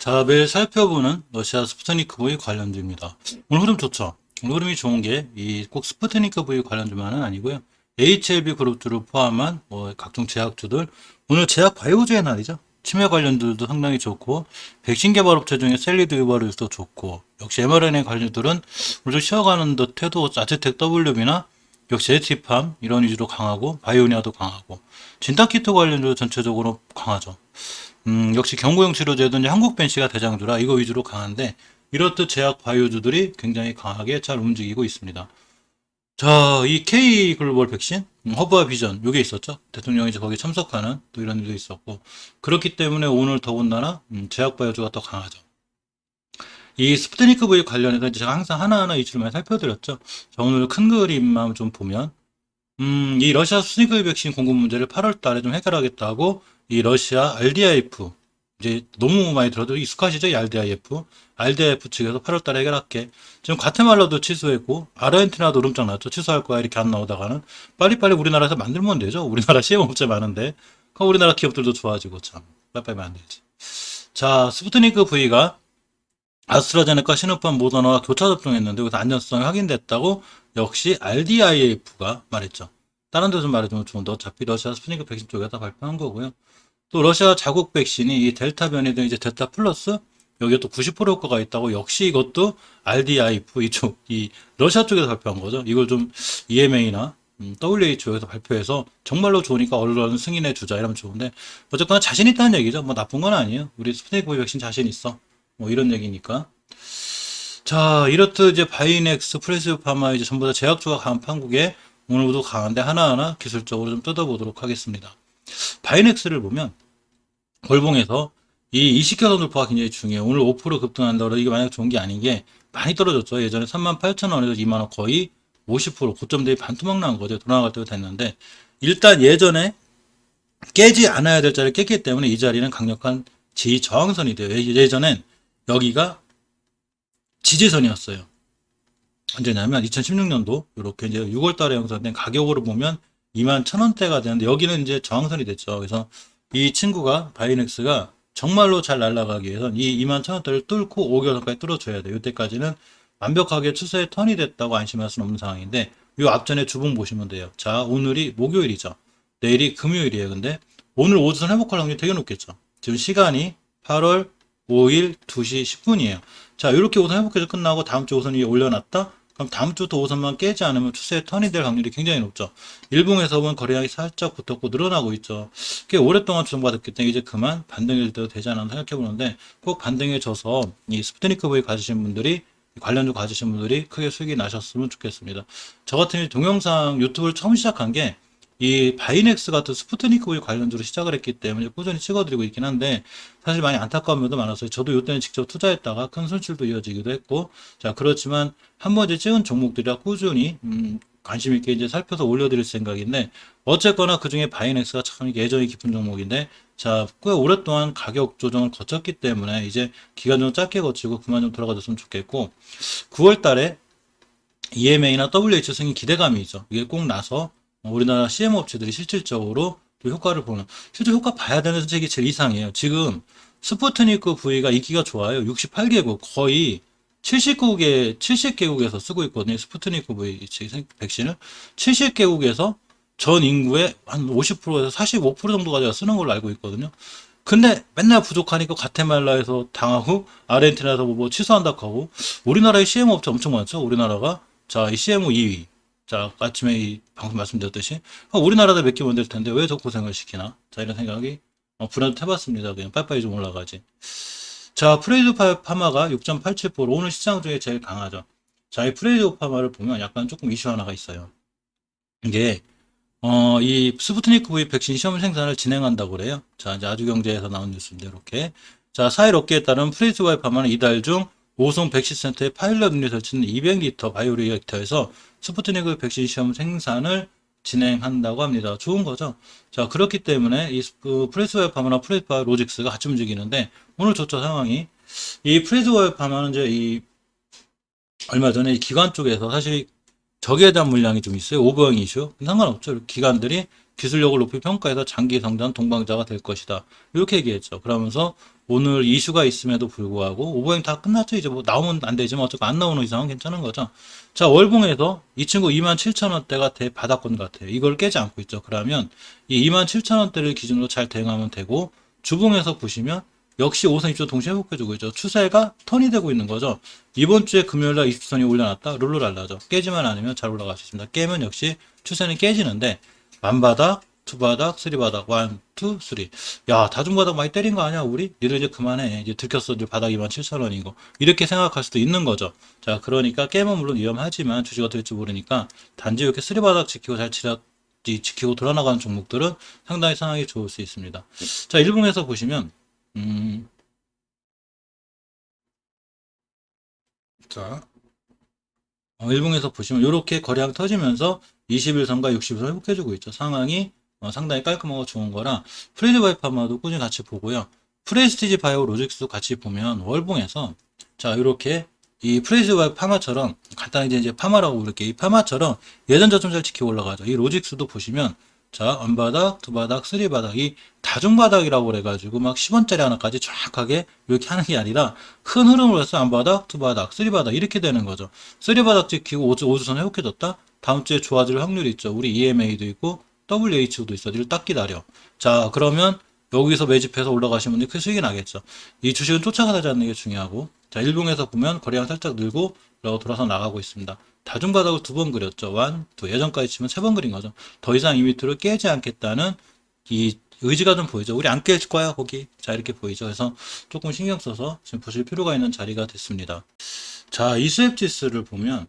자, 매일 살펴보는 러시아 스푸트니크 V 관련주입니다. 오늘 흐름 좋죠? 오늘 흐름이 좋은 게 꼭 스푸트니크 V 관련주만은 아니고요. HLB 그룹주를 포함한 각종 제약주들, 오늘 제약 바이오주의 날이죠. 치매 관련주들도 상당히 좋고, 백신 개발 업체 중에 셀리드 유바르도 좋고, 역시 mRNA 관련주들은 오늘 좀 쉬어가는 듯해도 아즈텍 WB나 역시 에티팜 이런 위주로 강하고, 바이오니아도 강하고, 진단키트 관련주 전체적으로 강하죠. 역시 경구용 치료제도 이제 한국 벤시가 대장주라 이거 위주로 강한데 이렇듯 제약 바이오주들이 굉장히 강하게 잘 움직이고 있습니다. 자, 이 K 글로벌 백신, 허브와 비전 요게 있었죠. 대통령이 이제 거기에 참석하는 또 이런 일도 있었고 그렇기 때문에 오늘 더군다나 제약 바이오주가 더 강하죠. 이 스푸트니크 V 관련해서 이제 제가 항상 하나하나 이슈를 많이 살펴드렸죠. 자, 오늘 큰 그림만 좀 보면 이 러시아 스푸트니크 백신 공급 문제를 8월 달에 좀 해결하겠다고 이 러시아 RDIF 이제 너무 많이 들어도 익숙하시죠? 이 RDIF. RDIF 측에서 8월 달에 해결할게. 지금 과테말라도 취소했고 아르헨티나도 름장 났죠. 취소할 거야 이렇게 안 나오다가는 빨리빨리 우리나라에서 만들면 되죠. 우리나라 시험업체 많은데. 그럼 우리나라 기업들도 좋아지고 참 빨리빨리 만들지. 자, 스푸트니크 V가 아스트라제네카, 시노팜, 모더나와 교차 접종했는데 여기서 안전성이 확인됐다고 역시 RDIF가 말했죠. 다른 데서 말해주면 좋은데 어차피 러시아 스푸트니크 백신 쪽에다 발표한 거고요. 또 러시아 자국 백신이 이 델타 변이든 이제 델타 플러스 여기에 또 90% 효과가 있다고 역시 이것도 RDIF 이쪽 이 러시아 쪽에서 발표한 거죠. 이걸 좀 EMA나 WHO에서 발표해서 정말로 좋으니까 언론 승인해 주자 이러면 좋은데 어쨌거나 자신 있다는 얘기죠. 뭐 나쁜 건 아니에요. 우리 스푸트니크 백신 자신 있어. 뭐 이런 얘기니까. 자, 이렇듯 이제 바이넥스, 프레시오 파마 이제 전부 다 제약주가 강한 판국에 오늘 모두 강한데 하나하나 기술적으로 좀 뜯어보도록 하겠습니다. 바이넥스를 보면 월봉에서 이 이식효 돌파가 굉장히 중요해요. 오늘 5% 급등한다고 해서 이게 만약 좋은 게 아닌 게 많이 떨어졌죠. 예전에 38,000원에서 2만원 거의 50% 고점 대비 반토막 난 거죠. 돌아갈 때가 됐는데 일단 예전에 깨지 않아야 될 자리를 깼기 때문에 이 자리는 강력한 지저항선이 돼요. 예전엔 여기가 지지선이었어요. 언제냐면 2016년도 이렇게 이제 6월 달에 형성된 가격으로 보면 21,000원대가 되는데 여기는 이제 저항선이 됐죠. 그래서 이 친구가 바이넥스가 정말로 잘 날아가기 위해서는 이 21,000원대를 뚫고 5개월 선까지 뚫어줘야 돼요. 이때까지는 완벽하게 추세의 턴이 됐다고 안심할 수는 없는 상황인데 이 앞전에 주봉 보시면 돼요. 자, 오늘이 목요일이죠. 내일이 금요일이에요. 근데 오늘 오전 회복할 확률이 되게 높겠죠. 지금 시간이 8월 5일 2시 10분이에요. 자, 이렇게 오선 회복해서 끝나고 다음 주 오선 위에 올려놨다? 그럼 다음 주부터 오선만 깨지 않으면 추세의 턴이 될 확률이 굉장히 높죠. 일봉에서 보면 거래량이 살짝 붙었고 늘어나고 있죠. 꽤 오랫동안 주목받았기 때문에 이제 그만 반등일 때도 되지 않나 생각해보는데 꼭 반등에 져서 이 스푸트니크 V 가지신 분들이 관련주 가지신 분들이 크게 수익이 나셨으면 좋겠습니다. 저 같은 경우 동영상 유튜브를 처음 시작한 게 이 바이넥스 같은 스푸트니크 V 관련주로 시작을 했기 때문에 꾸준히 찍어드리고 있긴 한데 사실 많이 안타까운 면도 많았어요. 저도 이때는 직접 투자했다가 큰 손실도 이어지기도 했고 자 그렇지만 한 번 이제 찍은 종목들이라 꾸준히 관심 있게 이제 살펴서 올려드릴 생각인데 어쨌거나 그 중에 바이넥스가 참 예전이 깊은 종목인데 자 꽤 오랫동안 가격 조정을 거쳤기 때문에 이제 기간 좀 짧게 거치고 그만 좀 돌아가줬으면 좋겠고 9월 달에 EMA나 WH 승인 기대감이 있죠. 이게 꼭 나서 우리나라 CM 업체들이 실질적으로 또 효과를 보는 실제 효과 봐야 되는 선택이 제일 이상해요. 지금 스푸트니크 V가 인기가 좋아요. 68개국 거의 70개국에서 쓰고 있거든요. 스푸트니크 V 백신을 70개국에서 전 인구의 한 50%에서 45% 정도가 쓰는 걸로 알고 있거든요. 근데 맨날 부족하니까 과테말라에서 당하고 아르헨티나에서 뭐 취소한다고 하고 우리나라의 CM 업체 엄청 많죠. 우리나라가 자, 이 CMO 2위. 자, 아침에 이 방송 말씀드렸듯이 우리나라도 몇 개 만들 텐데 왜 저 고생을 시키나? 자, 이런 생각이 불안도 해봤습니다. 그냥 빨리빨리 좀 올라가지. 자, 프레이드 파마가 6.87% 오늘 시장 중에 제일 강하죠. 자, 이 프레이드 파마를 보면 약간 조금 이슈 하나가 있어요. 이게 이 스푸트니크 V 백신 시험 생산을 진행한다고 그래요. 자, 이제 아주경제에서 나온 뉴스인데 이렇게 자, 4일 업계에 따른 프레이드 파마는 이달 중 오송 백신센터의 파일럿 운유 설치는 200리터 바이오리액터에서 스푸트니크 백신 시험 생산을 진행한다고 합니다. 좋은 거죠. 자, 그렇기 때문에 이 프레스와이어 파마나 프레스와 로직스가 같이 움직이는데 오늘 좋죠 상황이. 이 프레스와이어 파마는 이제 이 얼마 전에 이 기관 쪽에서 사실 저기에 대한 물량이 좀 있어요. 오버행 이슈. 상관없죠. 기관들이 기술력을 높이 평가해서 장기 성장 동반자가 될 것이다. 이렇게 얘기했죠. 그러면서 오늘 이슈가 있음에도 불구하고 오버행 다 끝났죠. 이제 뭐 나오면 안 되지만 어차피 안 나오는 이상은 괜찮은 거죠. 자, 월봉에서 이 친구 27,000원대가 대바닥권 같아요. 이걸 깨지 않고 있죠. 그러면 이 27,000원대를 기준으로 잘 대응하면 되고, 주봉에서 보시면 역시 5선 입주 동시에 회복해주고 있죠. 추세가 턴이 되고 있는 거죠. 이번 주에 금요일날 20선이 올려놨다 룰루랄라죠. 깨지만 않으면 잘 올라갈 수 있습니다. 깨면 역시 추세는 깨지는데, 만바닥, 투바닥, 쓰리바닥, 원, 투, 쓰리. 야, 다중바닥 많이 때린 거 아니야, 우리? 니들 이제 그만해. 이제 들켰어. 이제 바닥 27,000원이고. 이렇게 생각할 수도 있는 거죠. 자, 그러니까 깨면 물론 위험하지만 주식 어떻게 될지 모르니까 단지 이렇게 쓰리바닥 지키고 잘 지키고 돌아나가는 종목들은 상당히 상황이 좋을 수 있습니다. 자, 일봉에서 보시면, 자, 일봉에서 보시면 이렇게 거래량 터지면서 21선과 60선 회복해주고 있죠. 상황이 상당히 깔끔하고 좋은 거라 프레이즈 바이오 파마도 꾸준히 같이 보고요. 프레스티지 바이오 로직스도 같이 보면 월봉에서 자 이렇게 이 프레이즈 바이오 파마처럼 간단히 이제 파마라고 부를게 이 파마처럼 예전 저점 잘 지키고 올라가죠. 이 로직스도 보시면 자 언바닥, 두바닥, 쓰리바닥 이 다중바닥이라고 그래가지고 막 10원짜리 하나까지 정확하게 이렇게 하는 게 아니라 큰 흐름으로 해서 언바닥, 두바닥, 쓰리바닥 이렇게 되는 거죠. 쓰리바닥 지키고 오주선 회복해줬다. 다음 주에 좋아질 확률이 있죠. 우리 EMA도 있고 WHO도 있어. 이를 딱 기다려. 자, 그러면 여기서 매집해서 올라가시는 분들이 큰 수익이 나겠죠. 이 주식은 쫓아가지 않는 게 중요하고. 자, 일봉에서 보면 거래량 살짝 늘고 그러고 돌아서 나가고 있습니다. 다중바닥을 두 번 그렸죠. 원, 투. 예전까지 치면 세 번 그린 거죠. 더 이상 이 밑으로 깨지 않겠다는 이 의지가 좀 보이죠. 우리 안 깰 거야, 거기. 자, 이렇게 보이죠. 그래서 조금 신경 써서 지금 보실 필요가 있는 자리가 됐습니다. 자, 이스웹지스를 보면,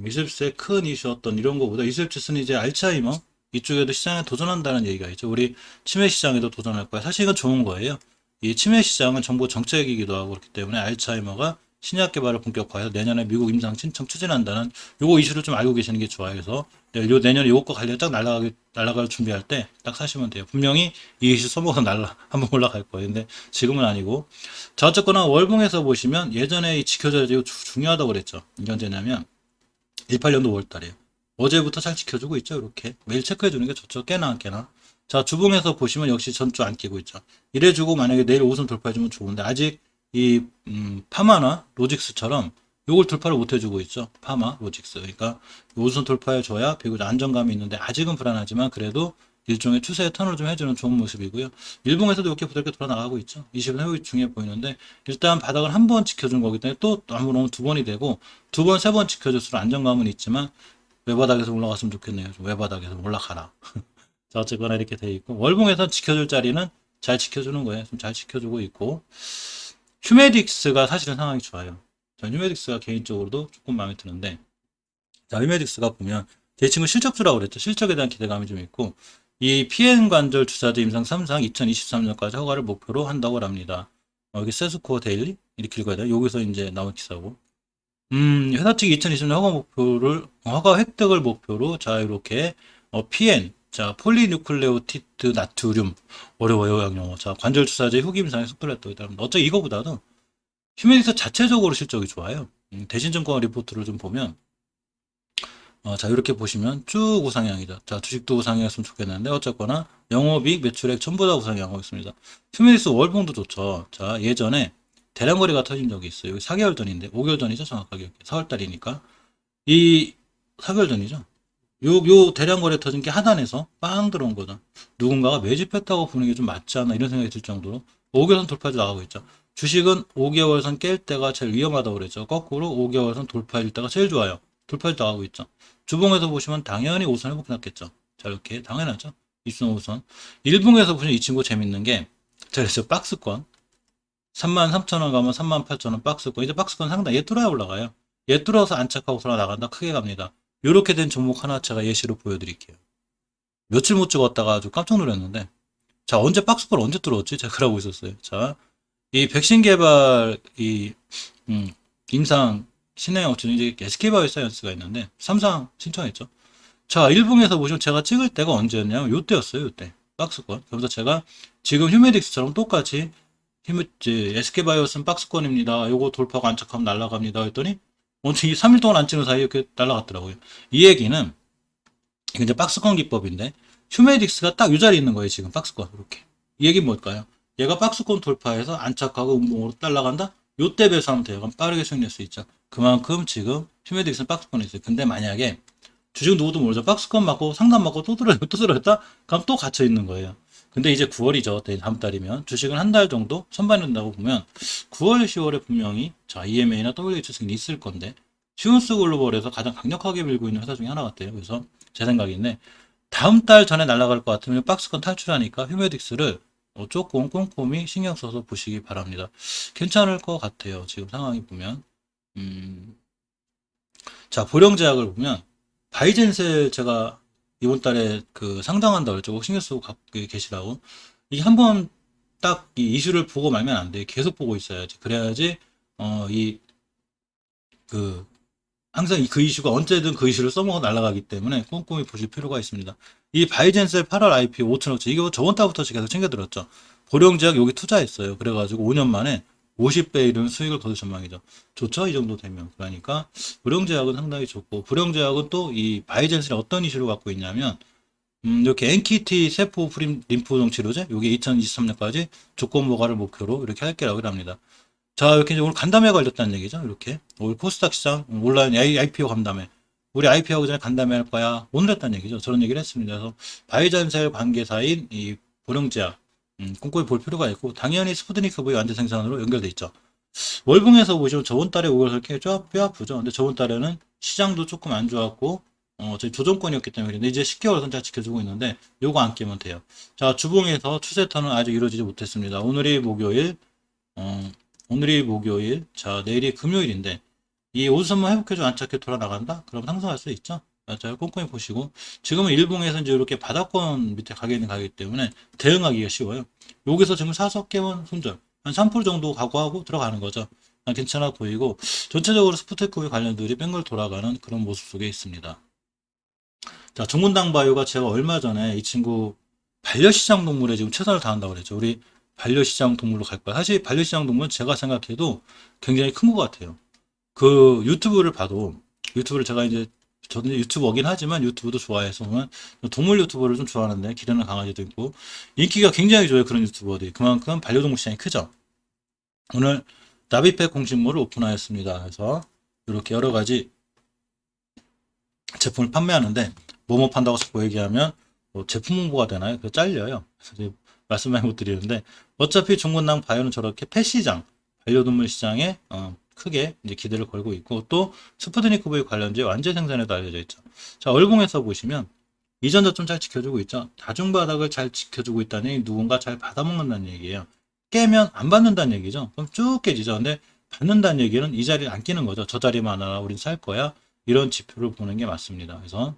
이스웹지스의 큰 이슈였던 이런 거보다 이스웹지스는 이제 알츠하이머 이쪽에도 시장에 도전한다는 얘기가 있죠. 우리 치매 시장에도 도전할 거야. 사실 이건 좋은 거예요. 이 치매 시장은 정부 정책이기도 하고 그렇기 때문에 알츠하이머가 신약 개발을 본격화해서 내년에 미국 임상 신청 추진한다는 요거 이슈를 좀 알고 계시는 게 좋아요. 그래서 요 내년에 요것과 관련 딱 날아갈 준비할 때 딱 사시면 돼요. 분명히 이 이슈 써먹어서 한번 올라갈 거예요. 근데 지금은 아니고. 자, 어쨌거나 월봉에서 보시면 예전에 이 지켜줘야 되고 중요하다고 그랬죠. 이게 언제냐면 18년도 5월달이에요. 어제부터 잘 지켜주고 있죠. 이렇게 매일 체크해주는 게 좋죠. 깨나 안 깨나. 자, 주봉에서 보시면 역시 전주 안 깨고 있죠. 이래주고 만약에 내일 5선 돌파해주면 좋은데 아직 이 파마나 로직스처럼 요걸 돌파를 못 해주고 있죠. 파마, 로직스. 그러니까 5선 돌파해줘야 비교적 안정감이 있는데 아직은 불안하지만 그래도 일종의 추세의 턴을 좀 해주는 좋은 모습이고요. 일봉에서도 이렇게 부드럽게 돌아나가고 있죠. 20은 회복이 중요해 보이는데 일단 바닥을 한 번 지켜준 거기 때문에 또 한번 오면 두 번이 되고 두 번, 세 번 지켜줄수록 안정감은 있지만 외바닥에서 올라갔으면 좋겠네요. 좀 외바닥에서 올라가라. 자, 어쨌거나 이렇게 돼 있고 월봉에서 지켜줄 자리는 잘 지켜주는 거예요. 좀 잘 지켜주고 있고 휴메딕스가 사실은 상황이 좋아요. 전 휴메딕스가 개인적으로도 조금 마음에 드는데 자, 휴메딕스가 보면 제 친구 실적주라고 그랬죠. 실적에 대한 기대감이 좀 있고 이 PN 관절 주사제 임상 3상 2023년까지 허가를 목표로 한다고 합니다. 여기 세스코어 데일리 이렇게 읽어야 돼요. 여기서 이제 나온 기사고 회사 측이 2020년 허가 획득을 목표로 자 이렇게 PN 자 폴리뉴클레오티드 나트륨 어려워요 영어 자 관절 주사제 후기 임상에 속도를 했다고 합니다. 어차피 이거보다도 휴메닉스 자체적으로 실적이 좋아요. 대신증권 리포트를 좀 보면 자 이렇게 보시면 쭉 우상향이죠. 자 주식도 우상향했으면 좋겠는데 어쨌거나 영업이익 매출액 전부 다 우상향하고 있습니다. 휴메닉스 월봉도 좋죠. 자 예전에 대량거래가 터진 적이 있어요. 여기 4개월 전인데 5개월 전이죠 정확하게 4월달이니까 이 4개월 전이죠. 요 대량거래 터진 게 하단에서 빵 들어온 거죠. 누군가가 매집했다고 보는 게 좀 맞지 않나 이런 생각이 들 정도로 5개월선 돌파해서 나가고 있죠. 주식은 5개월선 깰 때가 제일 위험하다고 그랬죠. 거꾸로 5개월선 돌파일 때가 제일 좋아요. 돌파해서 나가고 있죠. 주봉에서 보시면 당연히 5선 회복이 났겠죠. 자 이렇게 당연하죠. 20선 5선. 일봉에서 보시면 이 친구 재밌는 게 자 그래서 박스권 33,000원 가면 38,000원 박스권 이제 박스권 상당 얘 뚫어야 올라가요. 얘 뚫어서 안착하고 돌아 나간다 크게 갑니다. 이렇게 된 종목 하나 제가 예시로 보여드릴게요. 며칠 못 찍었다가 아주 깜짝 놀랐는데 자 언제 박스권 언제 뚫었지? 제가 그러고 있었어요. 자 이 백신 개발 이 임상 신행 업체는 이제 SK바이오사이언스가 있는데 3상 신청했죠. 자 일봉에서 보시면 제가 찍을 때가 언제였냐면 요때였어요. 요때 박스권. 그래서 제가 지금 휴메딕스처럼 똑같이 SK바이오스는 박스권입니다. 요거 돌파가 안착하면 날아갑니다. 했더니 어떻게 3일 동안 안 찍는 사이에 이렇게 날아갔더라고요. 이 얘기는 이게 이제 박스권 기법인데 휴메딕스가 딱 이 자리에 있는 거예요. 지금 박스권 이렇게. 이 얘기는 뭘까요? 얘가 박스권 돌파해서 안착하고 음봉으로 날아간다? 요때 배수하면 돼요. 그럼 빠르게 수익낼 수 있죠. 그만큼 지금 휴메딕스는 박스권에 있어요. 근데 만약에 주식 누구도 모르죠. 박스권 맞고 상단 맞고 또 들어요. 또 들어였다? 그럼 또 갇혀 있는 거예요. 근데 이제 9월이죠. 다음 달이면 주식은 한 달 정도 선반이 된다고 보면 9월, 10월에 분명히 자 EMA나 WHS는 있을 건데 시운스 글로벌에서 가장 강력하게 밀고 있는 회사 중에 하나 같아요. 그래서 제 생각인데 다음 달 전에 날아갈 것 같으면 박스권 탈출하니까 휴메딕스를 조금 꼼꼼히 신경 써서 보시기 바랍니다. 괜찮을 것 같아요. 지금 상황이 보면. 자, 보령제약을 보면 바이젠셀 제가 이번 달에 그 상장한다 그랬죠. 꼭 신경 쓰고 갖고 계시라고. 이게 한번 딱 이 이슈를 보고 말면 안 돼. 계속 보고 있어야지. 그래야지 이 그 항상 그 이슈가 언제든 그 이슈를 써먹어 날아가기 때문에 꼼꼼히 보실 필요가 있습니다. 이 바이젠셀 8월 IPO 5천억짜리 이거 저번 달부터 계속 챙겨들었죠. 보령제약 여기 투자했어요. 그래가지고 5년 만에 50배 이르는 수익을 거둘 전망이죠. 좋죠? 이 정도 되면. 그러니까 보령제약은 상당히 좋고 보령제약은 또 이 바이젠셀이 어떤 이슈를 갖고 있냐면 이렇게 NKT 세포 림프종 치료제 요게 2023년까지 조건 모과를 목표로 이렇게 할 거라고 합니다. 자, 이렇게 이제 오늘 간담회 걸렸다는 얘기죠. 이렇게. 오늘 코스닥 시장, 온라인 IPO 간담회. 우리 IPO 하기 전에 간담회 할 거야. 오늘 했다는 얘기죠. 저런 얘기를 했습니다. 그래서 바이전셀 관계사인 이 보령제약, 꼼꼼히 볼 필요가 있고, 당연히 스푸드니크 V 완전 생산으로 연결돼 있죠. 월봉에서 보시면 저번 달에 5월 이렇게 뼈 아프죠. 근데 저번 달에는 시장도 조금 안 좋았고, 저희 조정권이었기 때문에 근데 이제 10개월 선자 지켜주고 있는데, 요거 안 깨면 돼요. 자, 주봉에서 추세턴은 아직 이루어지지 못했습니다. 오늘이 목요일, 자, 내일이 금요일인데, 이 오수선만 회복해줘 안착해 돌아 나간다? 그럼 상승할 수 있죠? 자, 꼼꼼히 보시고, 지금은 일봉에서 이제 이렇게 바닥권 밑에 가게 있는 가기 때문에 대응하기가 쉬워요. 여기서 지금 4석 개원 손절, 한 3% 정도 각오하고 들어가는 거죠. 괜찮아 보이고, 전체적으로 스푸테크의 관련들이 뺑글 돌아가는 그런 모습 속에 있습니다. 자, 종근당 바이오가 제가 얼마 전에 이 친구 반려시장 동물에 지금 최선을 다한다고 그랬죠. 우리 반려시장 동물로 갈 거야. 사실 반려시장 동물은 제가 생각해도 굉장히 큰 것 같아요. 그 유튜브를 봐도 유튜브를 제가 이제 저는 유튜버긴 하지만 유튜브도 좋아해서 보면 동물 유튜버를 좀 좋아하는데 기르는 강아지도 있고 인기가 굉장히 좋아요. 그런 유튜버들이 그만큼 반려동물 시장이 크죠. 오늘 나비팩 공식몰을 오픈하였습니다. 그래서 이렇게 여러 가지 제품을 판매하는데 뭐뭐 판다고 자꾸 얘기하면 뭐 제품 홍보가 되나요? 그래서 잘려요. 그래서 말씀 많이 못 드리는데 어차피 종근당 바이오는 저렇게 펫 시장, 반려동물 시장에 크게 이제 기대를 걸고 있고 또 스푸드니크 V 관련주의 완제 생산에도 알려져 있죠. 자, 월봉에서 보시면 이전저점 잘 지켜주고 있죠. 다중바닥을 잘 지켜주고 있다는 얘기 누군가 잘 받아먹는다는 얘기예요. 깨면 안 받는다는 얘기죠. 그럼 쭉 깨지죠. 근데 받는다는 얘기는 이 자리에 안 끼는 거죠. 저 자리만 하나 우린 살 거야. 이런 지표를 보는 게 맞습니다. 그래서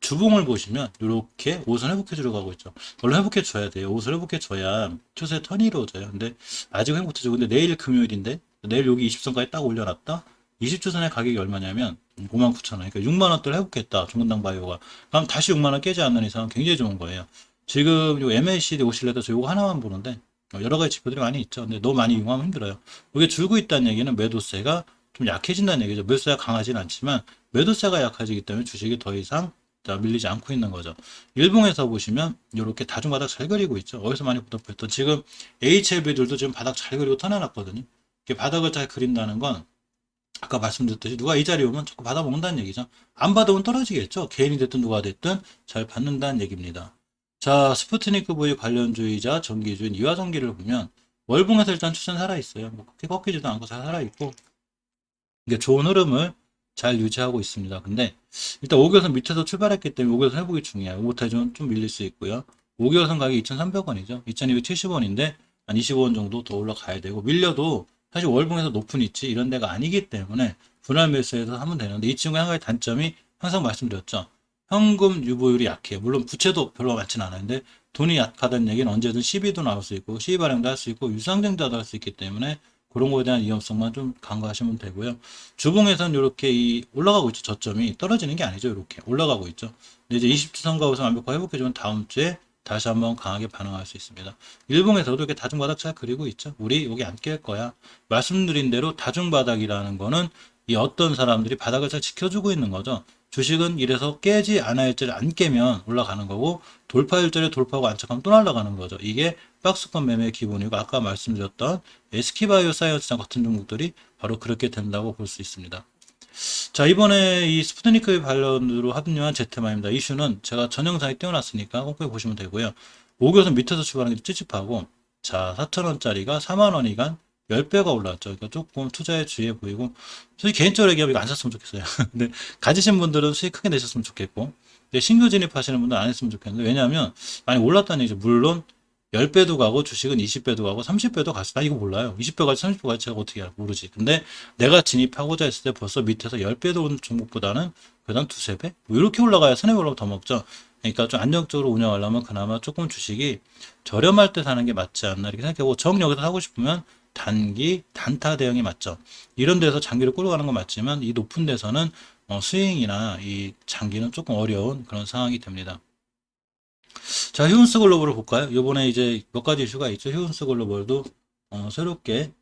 주봉을 보시면 이렇게 옷을 회복해 주려고 하고 있죠. 원래 회복해 줘야 돼요. 옷을 회복해 줘야 추세 턴이 이루어져요. 근데 아직 회복해 주고 근데 내일 금요일인데 내일 여기 20선까지 딱 올려놨다. 20주선의 가격이 얼마냐면 59,000원. 그러니까 6만 원대를 회복했다. 종근당 바이오가. 그럼 다시 6만 원 깨지 않는 이상 굉장히 좋은 거예요. 지금 요 MACD 오실래도 저 요거 하나만 보는데 여러 가지 지표들이 많이 있죠. 근데 너무 많이 이용하면 힘들어요. 이게 줄고 있다는 얘기는 매도세가 좀 약해진다는 얘기죠. 매도세가 강하지는 않지만 매도세가 약해지기 때문에 주식이 더 이상 밀리지 않고 있는 거죠. 일봉에서 보시면 이렇게 다중바닥 잘 그리고 있죠. 어디서 많이 부닥했던 지금 HLB들도 지금 바닥 잘 그리고 턴해놨거든요. 이렇게 바닥을 잘 그린다는 건 아까 말씀드렸듯이 누가 이 자리에 오면 자꾸 받아먹는다는 얘기죠. 안 받아오면 떨어지겠죠. 개인이 됐든 누가 됐든 잘 받는다는 얘기입니다. 자, 스푸트니크 V 관련주의자 전기주인 이화전기를 보면 월봉에서 일단 추천 살아있어요. 뭐 그렇게 꺾이지도 않고 잘 살아있고 이게 좋은 흐름을 잘 유지하고 있습니다. 근데 일단 5개월선 밑에서 출발했기 때문에 5개월선 회복이 중요해요. 못해주면 좀 밀릴 수 있고요. 5개월선 가격이 2,300원이죠. 2,270원인데 한 25원 정도 더 올라가야 되고 밀려도 사실 월봉에서 높은 위치 이런 데가 아니기 때문에 분할 매수해서 하면 되는데 이 친구의 한 가지 단점이 항상 말씀드렸죠. 현금 유보율이 약해요. 물론 부채도 별로 많지는 않은데 돈이 약하다는 얘기는 언제든 시비도 나올 수 있고 시비 발행도 할 수 있고 유상증자도 할 수 있기 때문에 그런 거에 대한 위험성만 좀 간과하시면 되고요. 주봉에서는 이렇게 올라가고 있죠. 저점이 떨어지는 게 아니죠. 이렇게 올라가고 있죠. 근데 이제 20주 선거에서 완벽하게 회복해주면 다음 주에 다시 한번 강하게 반응할 수 있습니다. 일봉에서도 이렇게 다중바닥 잘 그리고 있죠. 우리 여기 안 깰 거야. 말씀드린 대로 다중바닥이라는 거는 이 어떤 사람들이 바닥을 잘 지켜주고 있는 거죠. 주식은 이래서 깨지 않아야 할지를 안 깨면 올라가는 거고 돌파일 절에 돌파하고 안착하면 또 날아가는 거죠. 이게 박스권 매매의 기본이고 아까 말씀드렸던 SK바이오 사이언스랑 같은 종목들이 바로 그렇게 된다고 볼 수 있습니다. 자, 이번에 이 스푸트니크 관련으로 합류한 제트마입니다. 이슈는 제가 전 영상에 띄워놨으니까 꼼꼼히 보시면 되고요. 5개선 밑에서 출발하는 게 찝찝하고, 자, 4,000원짜리가 4만원이간 10배가 올랐죠. 그러니까 조금 투자에 주의해 보이고, 솔직히 개인적으로 얘기하면 이거 안 샀으면 좋겠어요. 근데 가지신 분들은 수익 크게 내셨으면 좋겠고, 근데 신규 진입하시는 분들은 안 했으면 좋겠는데, 왜냐하면 많이 올랐다는 얘기죠. 물론 10배도 가고 주식은 20배도 가고 30배도 갔을 때 이거 몰라요. 20배 갈지 30배 갈지 제가 어떻게 알아? 모르지. 근데 내가 진입하고자 했을 때 벌써 밑에서 10배도 오는 종목보다는 그다음 두세 배? 뭐 이렇게 올라가야 손해 보려면 더 먹죠. 그러니까 좀 안정적으로 운영하려면 그나마 조금 주식이 저렴할 때 사는 게 맞지 않나 이렇게 생각하고 정력에서 사고 싶으면 단기 단타 대응이 맞죠. 이런 데서 장기를 끌어가는 건 맞지만 이 높은 데서는 스윙이나 이 장기는 조금 어려운 그런 상황이 됩니다. 자, 휴운스 글로벌을 볼까요? 요번에 이제 몇 가지 이슈가 있죠. 휴운스 글로벌도 새롭게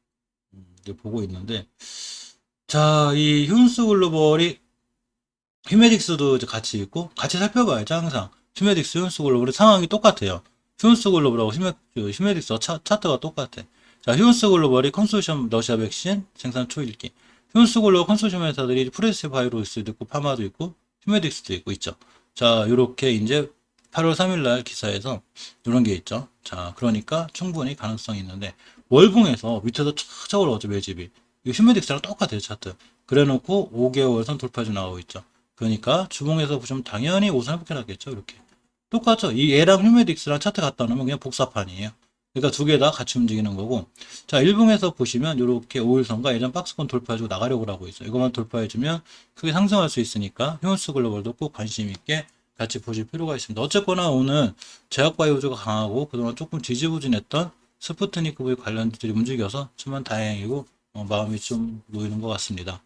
이제 보고 있는데, 자, 이 휴운스 글로벌이 휴메딕스도 이제 같이 있고, 같이 살펴봐야죠, 항상. 휴메딕스, 휴운스 글로벌의 상황이 똑같아요. 휴운스 글로벌하고 휴메딕스 차트가 똑같아. 자, 휴운스 글로벌이 컨소시엄 러시아 백신 생산 초일기. 휴운스 글로벌 컨소시엄 회사들이 프레스 바이오로스도 있고, 파마도 있고, 휴메딕스도 있고, 있죠. 자, 요렇게 이제 8월 3일 날 기사에서 이런 게 있죠. 자, 그러니까 충분히 가능성이 있는데 월봉에서 밑에서 쫙 올라오죠, 매집이. 이거 휴메딕스랑 똑같아요, 차트. 그래 놓고 5개월선 돌파주 나오고 있죠. 그러니까 주봉에서 보시면 당연히 5선 회복해 놨겠죠, 이렇게. 똑같죠. 이 얘랑 휴메딕스랑 차트 갖다 놓으면 그냥 복사판이에요. 그러니까 두 개 다 같이 움직이는 거고. 자, 일봉에서 보시면 이렇게 5일선과 예전 박스권 돌파해주고 나가려고 하고 있어요. 이것만 돌파해주면 크게 상승할 수 있으니까 휴먼스 글로벌도 꼭 관심 있게 같이 보실 필요가 있습니다. 어쨌거나 오늘 제약바이오주가 강하고 그동안 조금 지지부진했던 스푸트니크 V 관련주들이 움직여서 정말 다행이고 마음이 좀 놓이는 것 같습니다.